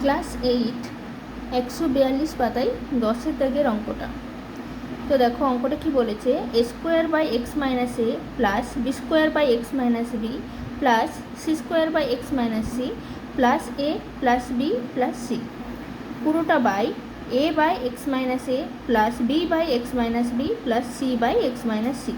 Class 8 142 পাতায় 10-এর দাগের অঙ্কটা। তো দেখো অঙ্কটা কি বলেছে, a square by x minus a plus b square by x minus b plus c square by x minus c plus a plus b plus c পুরোটা by a by x minus a plus b by x minus b plus c by x minus c.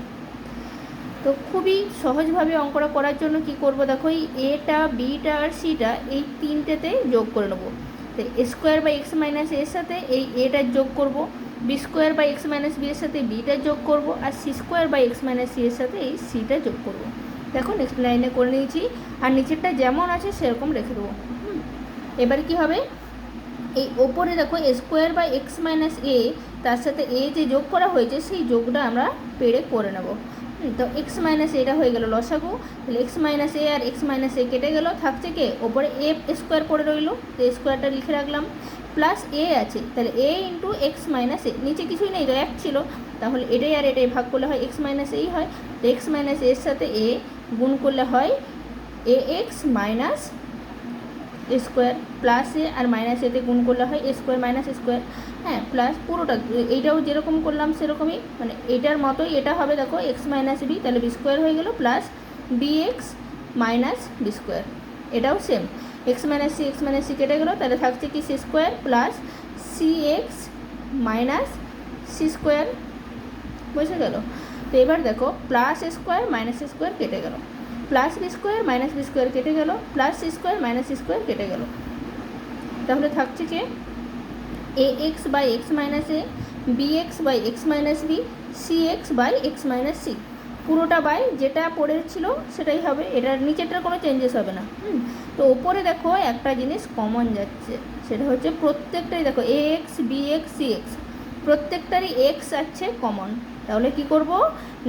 তো খুবই সহজভাবে অঙ্কটা করার জন্য কি করব, দেখো এই এটা বিটা আর সিটা এই তিনটেতে যোগ করে নেবো। তো a square by x minus এর সাথে এই এটার যোগ করব, b square by x minus b এর সাথে বিটার যোগ করব, আর c square by x minus c এর সাথে এই সিটা যোগ করব। দেখো নেক্সট লাইনে করে নিয়েছি, আর নিচেরটা যেমন আছে সেরকম রেখে দেবো। এবার কি হবে, এই ওপরে দেখো এ স্কোয়ার বাই এক্স মাইনাস এ তার সাথে এ যে যোগ করা হয়েছে সেই যোগটা আমরা পেড়ে করে নেব। তো এক্স মাইনাস এটা হয়ে গেল লসাগু, তাহলে এক্স মাইনাস এ আর এক্স মাইনাস এ কেটে গেল, থাকছে কে ওপরে এ স্কোয়ার পড়ে রইল, তো স্কোয়ারটা লিখে রাখলাম, প্লাস এ আছে, তাহলে এ ইন্টু এক্স মাইনাস এ, নিচে কিছুই নেই তো এক ছিল, তাহলে এটাই আর এটাই ভাগ করলে হয় এক্স মাইনাস এই হয়, তো এক্স মাইনাস এর সাথে এ গুণ করলে হয় এ এক্স মাইনাস স্কোয়ার, প্লাস এ আর মাইনাস এতে গুণ করলে হয় এ স্কোয়ার মাইনাস স্কোয়ার। হ্যাঁ, প্লাস পুরোটা এইটাও যেরকম করলাম সেরকমই, মানে এটার মতোই এটা হবে, দেখো এক্স মাইনাস বি, তাহলে বি স্কোয়ার হয়ে গেল, plus B x minus B square, এটাও সেম, এক্স মাইনাস সি কেটে গেলো, তাহলে থাকছে কি C square plus C x minus C square, বুঝে গেল। তো এবার দেখো প্লাস স্কোয়ার মাইনাস স্কোয়ার কেটে গেল, plus b square minus B square কেটে গেল, plus c square minus C square কেটে গেল, তাহলে থাকছে কি a x by x minus a, b x by x minus b, c x by x minus c, পুরোটা বাই যেটা পড়েছিল সেটাই হবে, এটার নিচেরটার কোনো চেঞ্জেস হবে না। তো ওপরে দেখো একটা জিনিস কমন যাচ্ছে, সেটা হচ্ছে প্রত্যেকটাই দেখো a x b x c x প্রত্যেকটারই এক্স আছে কমন, তাহলে কি করব,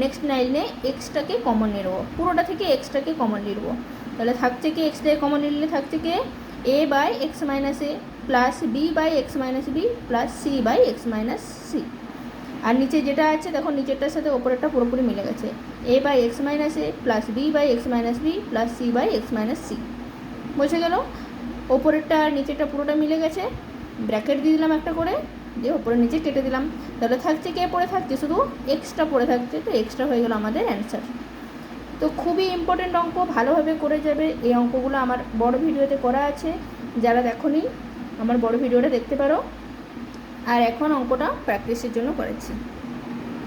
নেক্সট লাইনে এক্সটাকে কমন নিয়ে নেবো, পুরোটা থেকে এক্সটাকে কমন নিয়ে নেবো, তাহলে থাকছে কি এক্সটাকে কমন নিলে থাকছে কি a by x minus a plus b by x minus b plus c by x minus c. আর নিচে যেটা আছে দেখো নিচেরটার সাথে ওপরেরটা পুরোপুরি মিলে গেছে, a by x minus a plus b by x minus b plus c by x minus c, বুঝে গেল। ওপরেরটা আর নিচেরটা পুরোটা মিলে গেছে, ব্র্যাকেট দিয়ে দিলাম একটা করে, দিয়ে ওপরে নিচে কেটে দিলাম, তাহলে থাকছে কে পড়ে থাকছে শুধু এক্সট্রা পড়ে থাকছে, তো এক্সট্রা হয়ে গেল আমাদের অ্যান্সার। তো খুবই ইম্পর্টেন্ট অঙ্ক, ভালোভাবে করে যাবে, এই অঙ্কগুলো আমার বড় ভিডিওতে করা আছে, যারা দেখোনি আমার বড় ভিডিওটা দেখতে পারো। আর এখন অঙ্কটা প্র্যাকটিসের জন্য করেছি।